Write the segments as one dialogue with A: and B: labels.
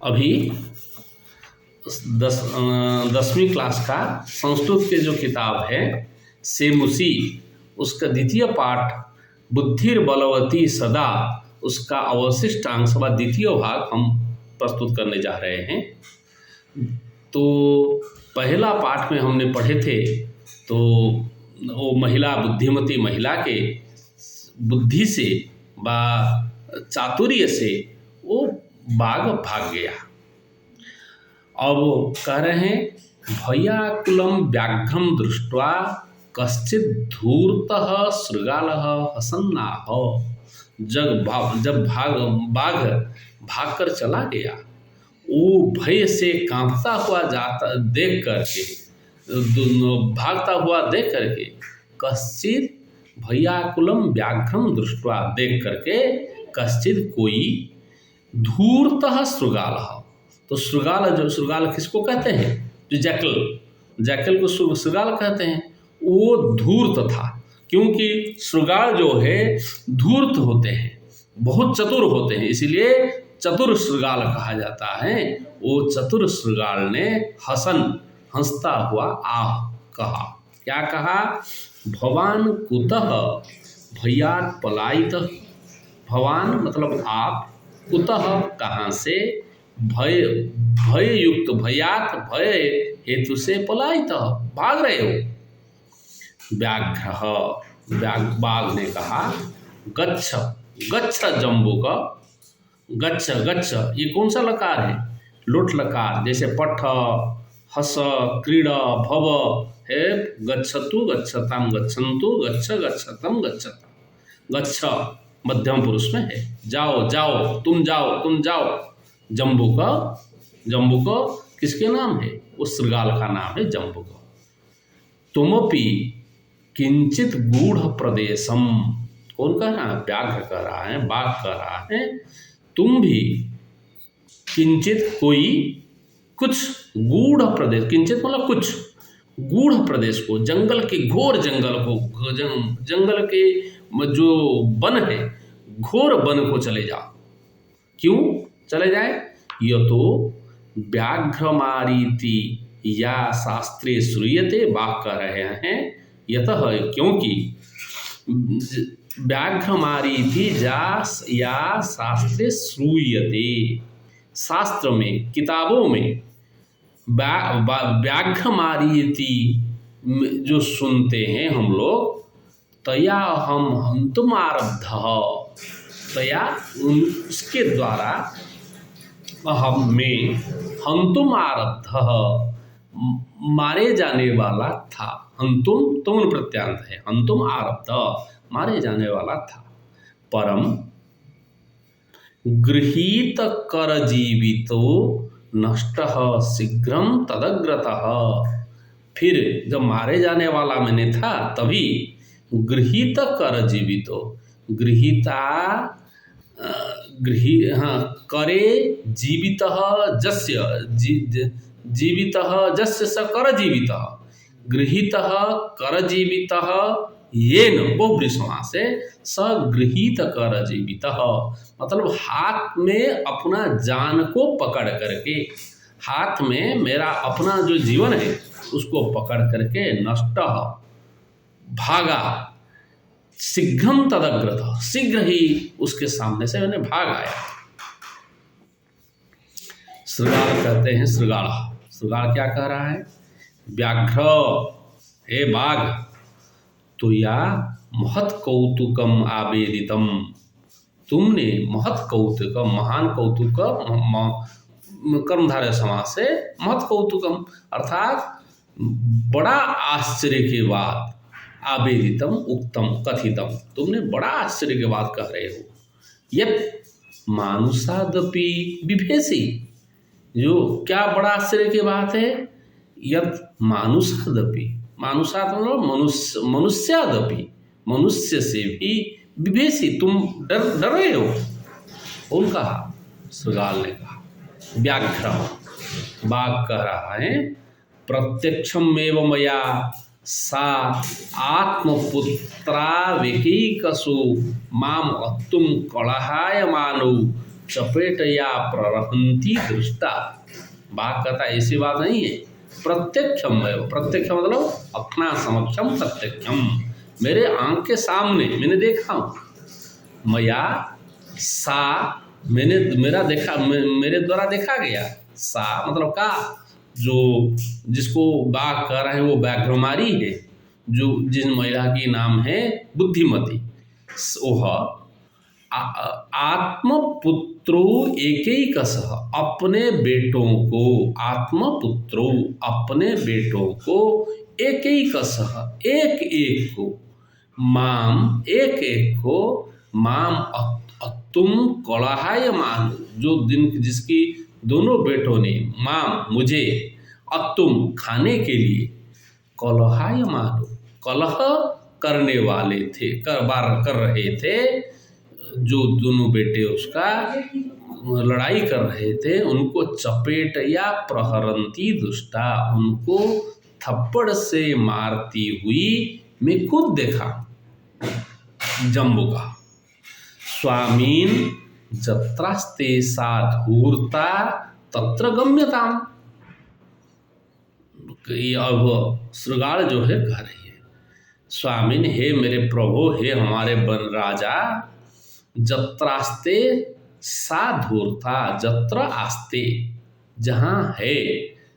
A: अभी 10वीं क्लास का संस्कृत के जो किताब है सेमुसी, उसका द्वितीय पाठ बुद्धिर बलवती सदा, उसका अवशिष्ट अंश व द्वितीय भाग हम प्रस्तुत करने जा रहे हैं। तो पहला पाठ में हमने पढ़े थे तो वो महिला, बुद्धिमती महिला के बुद्धि से व चातुर्य से वो बाघ भाग गया। अब वो कह रहे हैं भयाकुलम व्याघ्रम दृष्ट्वा कश्चित धूर्तः शृगालः हसन्नाह। जब बाघ भागकर चला गया, वो भय से कांपता हुआ जाता देख करके, भागता हुआ देख करके, कश्चित भयाकुलम व्याघ्रम दृष्ट्वा देख करके, कश्चित कोई धूर्तः शृगालः। तो शृगाल किसको कहते हैं? जो जैकल को शृगाल कहते हैं। वो धूर्त था, क्योंकि शृगाल जो है धूर्त होते हैं, बहुत चतुर होते हैं, इसीलिए चतुर शृगाल कहा जाता है। वो चतुर शृगाल ने हंसता हुआ आह कहा। क्या कहा? भवान कुतः भयात् पलायितः। भवान मतलब आप, कुतः कहाँ से, भय युक्त, भयात भय हेतु से पलायितः भाग रहे हो। व्याघ्रः बाघ ने कहा गच्छ गच्छ जम्बुक। गच्छ ये कौन सा लकार है? लोट लकार, जैसे पठ, हस, क्रीड, भव है। गच्छतु गच्छताम गच्छन्तु, गच्छ गच्छतम गच्छताम। गच्छ मध्यम पुरुष में है, जाओ, तुम जाओ। जम्बुक किसके नाम है? वो शृगाल का नाम है जम्बुक। तुमपि किंचित गूढ़ प्रदेशम। कौन कह रहा है? व्याघ्र कह रहा है, बाघ कह रहा है। तुम भी किंचित कोई कुछ गूढ़ प्रदेश, किंचित मतलब कुछ, गूढ़ प्रदेश को, जंगल के घोर जंगल को, जंगल के जो वन है, घोर वन को चले जाओ। क्यों चले जाए? यह तो व्याघ्रमारीति या शास्त्रे श्रूयते, बाघ कह रहे हैं यतः, क्योंकि व्याघ्रमारीति या शास्त्रे श्रूयते, शास्त्र में, किताबों में व्याघ्रमारीति जो सुनते हैं हम लोग, तया हम हंतुम आरब्ध, तया उसके द्वारा हम में हंतुम आरब्ध मारे जाने वाला था। हंतुम तुम प्रत्यांत है, हंतुम आरब्ध मारे जाने वाला था। परम गृहीत कर जीवितो नष्टः शीघ्रम तदग्रतः। फिर जब मारे जाने वाला मैंने था, तभी गृहीत कर जीवितो, करे जीवितः जस्य, जीवितः जस्य स कर जीवितः, गृहीतः कर जीवितः येन बहुब्रीहि समास है, स गृहीत कर जीवितः, मतलब हाथ में अपना जान को पकड़ करके, हाथ में मेरा अपना जो जीवन है उसको पकड़ करके, नष्ट भागा, शीघ्रम तदग्रतः, शीघ्र ही उसके सामने से मैंने भाग आया। शृगाल कहते हैं, शृगाल क्या कह रहा है? व्याघ्र, हे बाघ, तो या महत् कौतुकम आवेदितम, तुमने महत् कौतुकम, महान कौतुक, कर्मधारय समास से महत् कौतुकम अर्थात बड़ा आश्चर्य के बाद, आवेदितम उक्तम कथितम, तुमने बड़ा आश्चर्य के बाद कह रहे हो। यत् मानुषादपि बिभेषि, जो क्या बड़ा आश्चर्य की बात है? यत् मानुषादपि, मानुषाद मतलब मनुष्यादपि, मनुष्य से भी विभेषि, तुम डर रहे हो। कौन कहा? शृगाल ने कहा। व्याघ्र बाघ कह रहा है, प्रत्यक्षम एवं मया सा आत्मपुत्रा वेकैकसु माम अत्तुम कलहायमानौ चपेटया प्ररहंती दृष्टा। बाघ कहता है ऐसी बात नहीं है, प्रत्यक्षम है। प्रत्यक्ष मतलब अपना समक्षम प्रत्यक्षम, मेरे आंख के सामने मैंने देखा हूँ। मया सा, मैंने मेरा देखा, मेरे द्वारा देखा गया। सा मतलब का, जो जिसको बाघ कह रहे हैं वो व्याघ्रमारी है, जो जिस महिला की नाम है बुद्धिमती। वह आत्मपुत्रो एकैकसः, अपने बेटों को, आत्मपुत्रो अपने बेटों को, एकैकसः एक एक को, माम एक एक को, माम तुम कलहायमान, जो दिन जिसकी दोनों बेटों ने, माम मुझे, अतुम खाने के लिए, कलहायमान कलह करने वाले थे, कर रहे थे, जो दोनों बेटे उसका लड़ाई कर रहे थे, उनको चपेट या प्रहरंती दुष्टा, उनको थप्पड़ से मारती हुई मैं खुद देखा। जम्बू का स्वामीन जत्रास्ते सा धूर्ता तत्र गम्यताम। अब श्रृगाल जो है कह रही है, स्वामीन हे मेरे प्रभु, हे हमारे वन राजा, जत्रास्ते सा धूर्ता, जत्र आस्ते जहाँ है,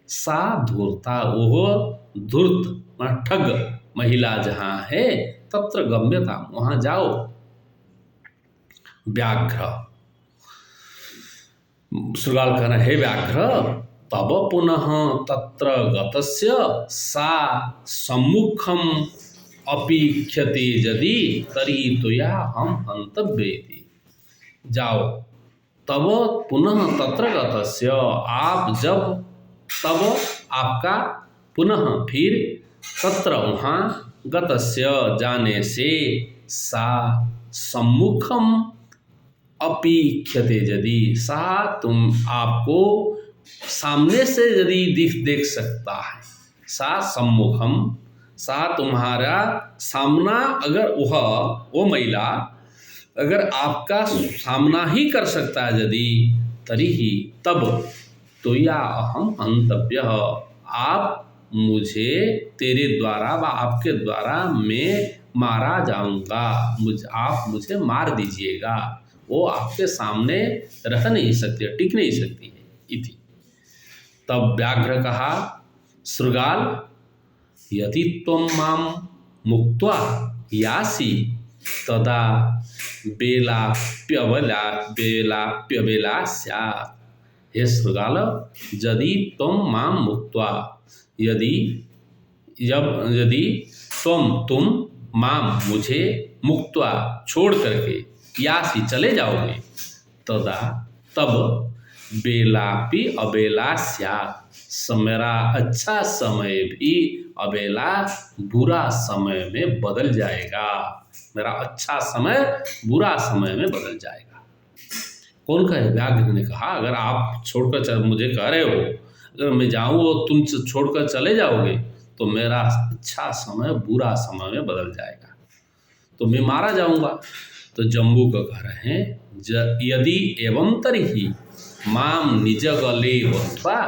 A: सा धूर्ता वह धूर्त ठग महिला जहाँ है, तत्र गम्यता वहाँ जाओ। व्याघ्र, श्रृगाल कहना हे व्याघ्र, तब पुनः तत्र गतस्य सा सम्मुखम अपीक्षते यदि तरी तुया हम हंतव्येति। जाओ, तब पुनः तत्र गतस्य, आप जब, तब आपका, पुनः फिर, तत्र वहाँ, गतस्य जाने से, सा सम्मुखम अपीक्षते यदि, सा तुम आपको सामने से यदि देख सकता है, सा सम्मुखम, सा तुम्हारा सामना, अगर वो महिला अगर आपका सामना ही कर सकता है यदि, तरी ही तब, तो या अहम हंतव्य, आप मुझे, तेरे द्वारा व आपके द्वारा मैं मारा जाऊंगा, आप मुझे मार दीजिएगा। वो आपके सामने रह नहीं सकती, टिक नहीं सकती है। इति तब व्याघ्र कहा, श्रृगाल यदि त्वं मां मुक्त्वा यासि तदा बेलाप्यबेला स्यात्। हे श्रृगाल, यदि त्वं मां मुक्त्वा, यदि तुम मां मुझे, मुक्त्वा छोड़ करके, यासी चले जाओगे, तदा तब, बेलापि अबेला स्यात्, मेरा अच्छा समय भी अबेला बुरा समय में बदल जाएगा। मेरा अच्छा समय बुरा समय में बदल जाएगा। कौन कहे? व्याघ्र ने कहा, अगर आप छोड़कर मुझे कह रहे हो, अगर मैं जाऊँ और तुम छोड़कर चले जाओगे तो मेरा अच्छा समय बुरा समय में बदल जाएगा, तो मैं मारा जाऊंगा। तो जम्बू को कह रहे हैं, यदि एवं तर्हि माम निज गले बद्ध्वा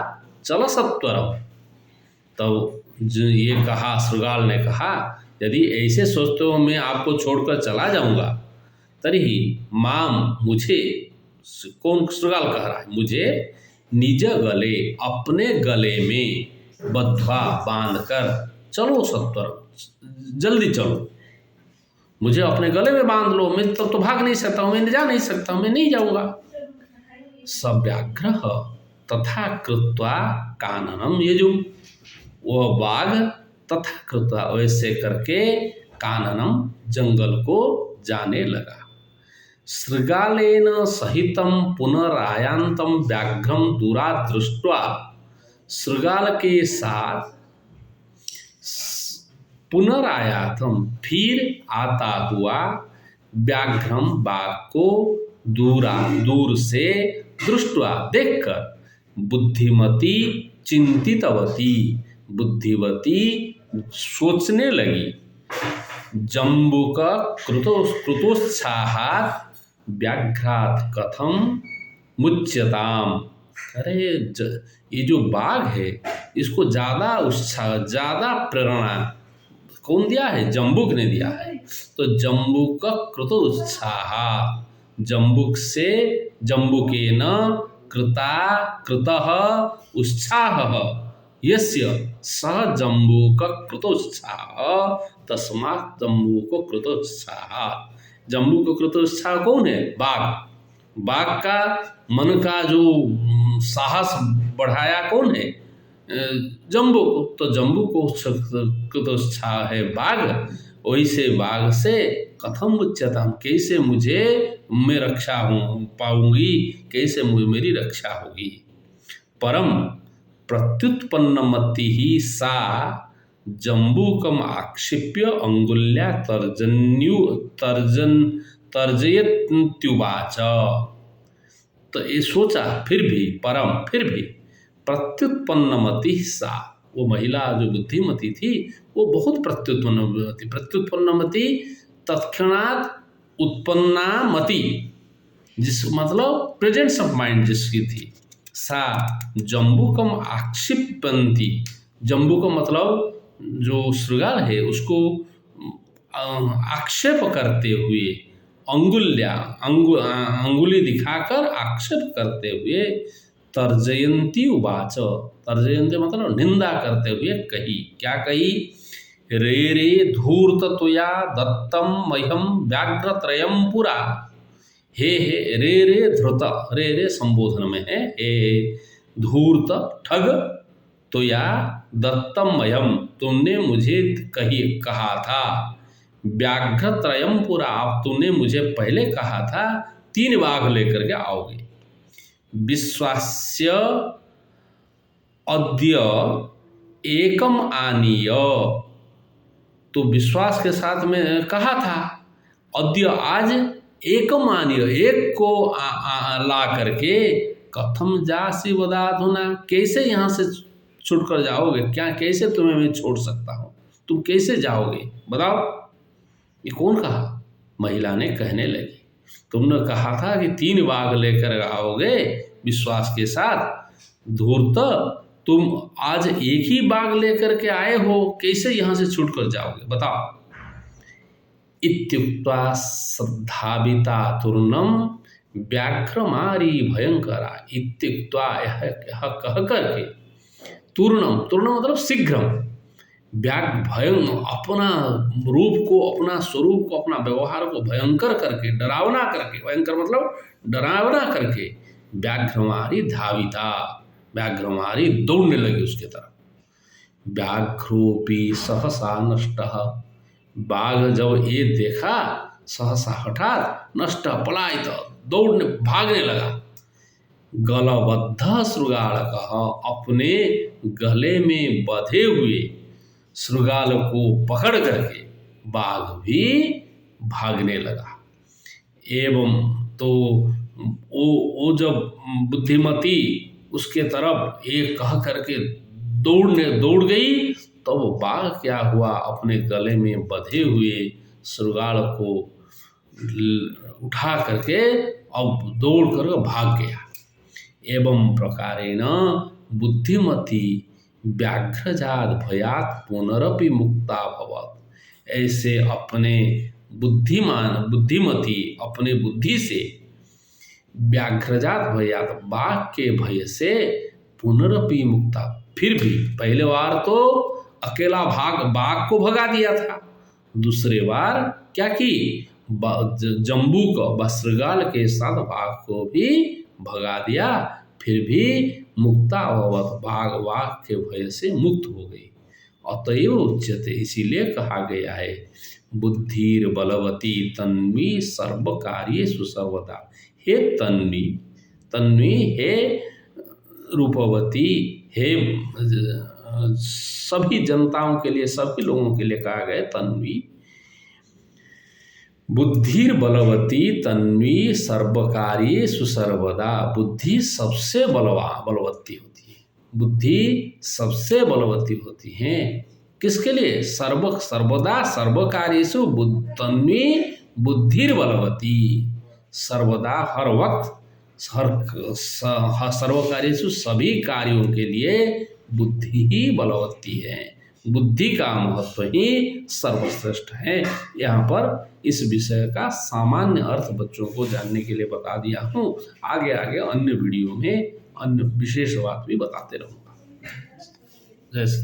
A: चल सत्वरम। तब ये कहा, श्रृगाल ने कहा, यदि ऐसे सोचते हो मैं आपको छोड़कर चला जाऊंगा, तर्हि माम मुझे, कौन श्रृगाल कह रहा है, मुझे निज गले अपने गले में बद्ध्वा बांधकर चलो सत्वरम, जल्दी चलो, मुझे अपने गले में बांध लो, मैं तब तो भाग नहीं सकता हूँ, मैं जा नहीं सकता हूँ, मैं नहीं जाऊंगा। सव्याघ्र तथा कृत्वा काननम यजुम, वह बाघ तथा कृत्वा वैसे करके काननम जंगल को जाने लगा। श्रृगालेन सहितम पुनरायांतम व्याघ्रम दूरात् दृष्ट्वा, श्रृगाल के साथ पुनरायातम फिर आता हुआ, व्याघ्रम बाघ को दूर से, दृष्ट्वा देखकर, बुद्धिमती चिंतितवती, बुद्धिवती सोचने लगी। जम्बुक कृतोत्साहात् व्याघ्रात् कथम मुच्यताम। अरे ये जो बाघ है इसको ज़्यादा उत्साह, ज़्यादा प्रेरणा कौन दिया है? जम्बुक ने दिया है। तो जम्बुक कृत उत्साह, जम्बुक से, जम्बुकेन कृता कृतः उत्साह यस्य सह जम्बूक कृतोत्साह तस्मात् जम्बूक कृतोत्साह। जम्बूक कृतोत्साह कौन है? बाघ। बाघ का मन का जो साहस बढ़ाया कौन है? जम्बूक। तो जम्बूक को कृतोत्साह है बाघ। वैसे बाघ से कथम उच्यताम, कैसे मुझे मैं रक्षा पाऊंगी, कैसे मेरी रक्षा होगी। परम प्रत्युत्पन्नमति ही सा जम्बूकम आक्षिप्य अंगुल्या तर्जयत्युवाच। तो ये सोचा, फिर भी प्रत्युत्पन्नमति सा, वो महिला जो बुद्धिमती थी वो बहुत प्रत्युत्पन्नमति तत्क्षणात उत्पन्ना मति, जिस मतलब प्रेजेंस ऑफ माइंड जिसकी थी। सा जम्बूकम आक्षिप्यन्ति, जम्बू का मतलब जो श्रृगाल है उसको आक्षेप करते हुए, अंगुली दिखाकर आक्षेप करते हुए, तर्जयंती उवाच, तर्जयंती मतलब निंदा करते हुए कही। क्या कही? रे रे धूर्त तुया दत्तम मह्यम व्याघ्रत्रयम पुरा। हे रे रे धृत, रे रे संबोधन में है, हे धूर्त ठग, तुया दत्तम मह्यम तुमने मुझे कहा था, व्याघ्रत्रयम पुरा तुमने मुझे पहले कहा था 3 बाघ लेकर के आओगे। विश्वास्य अद्य एकम आनीय, तो विश्वास के साथ में कहा था, अद्य आज एकम आनीय, एक को ला करके, कथम जासी वदाधुना, कैसे यहाँ से छूट कर जाओगे? क्या कैसे तुम्हें मैं छोड़ सकता हूँ? तुम कैसे जाओगे बताओ? ये कौन कहा? महिला ने कहने लगी, तुमने कहा था कि 3 बाघ लेकर आओगे विश्वास के साथ, धूर्त तुम आज एक ही बाघ लेकर के आए हो, कैसे यहाँ से छूट कर जाओगे बताओ? इत्युक्त्वा सद्धाविता तूर्णम व्याघ्रमारी भयंकरा। इत्युक्त्वा यह कह करके, तूर्णम, तूर्णम मतलब शीघ्रम, अपना रूप को, अपना स्वरूप को, अपना व्यवहार को भयंकर करके, डरावना करके, भयंकर मतलब डरावना करके, व्याघ्रमारी धाविता, व्याघ्रमारी दौड़ने लगी उसके तरफ। व्याघ्रोपी सहसा नष्टः, बाघ जब ये देखा सहसा हठात नष्ट पलायित, दौड़ने भागने लगा। गलबद्ध शृगालकः, अपने गले में बंधे हुए शृगाल को पकड़ करके बाघ भी भागने लगा। एवं तो वो जब बुद्धिमती उसके तरफ एक कह करके दौड़ गई, तो वो बाघ क्या हुआ, अपने गले में बंधे हुए शृगाल को उठा करके अब दौड़ कर भाग गया। एवं प्रकारेण बुद्धिमती व्याघ्रजात भयात पुनरपि मुक्ता भवत। ऐसे अपने बुद्धिमती अपने बुद्धि से व्याघ्रजात भयात, बाघ के भय से, पुनरपि मुक्ता, फिर भी पहले बार तो अकेला बाघ को भगा दिया था, दूसरे बार क्या की, जम्बूक शृगाल के साथ बाघ को भी भगा दिया, फिर भी मुक्ता अभवत, बाघ के भय से मुक्त हो गई। अतएव उच्यते, इसीलिए कहा गया है, बुद्धिर बलवती तन्वी सर्व कार्येषु सर्वदा। हे तन्वी हे रूपवती, हे सभी जनताओं के लिए, सभी लोगों के लिए कहा गया तन्वी। बुद्धिर बलवती तन्वी सर्वकार्येषु सर्वदा, बुद्धि सबसे बलवती होती है, बुद्धि सबसे बलवती होती है। किसके लिए? सर्वदा सर्वकार्येषु तन्वी बुद्धिर बलवती, सर्वदा हर वक्त सर्वकार्येषु सभी कार्यों के लिए बुद्धि ही बलवती है। बुद्धि का महत्व ही सर्वश्रेष्ठ है। यहाँ पर इस विषय का सामान्य अर्थ बच्चों को जानने के लिए बता दिया हूँ। आगे आगे अन्य वीडियो में अन्य विशेष बात भी बताते रहूँगा। जैसे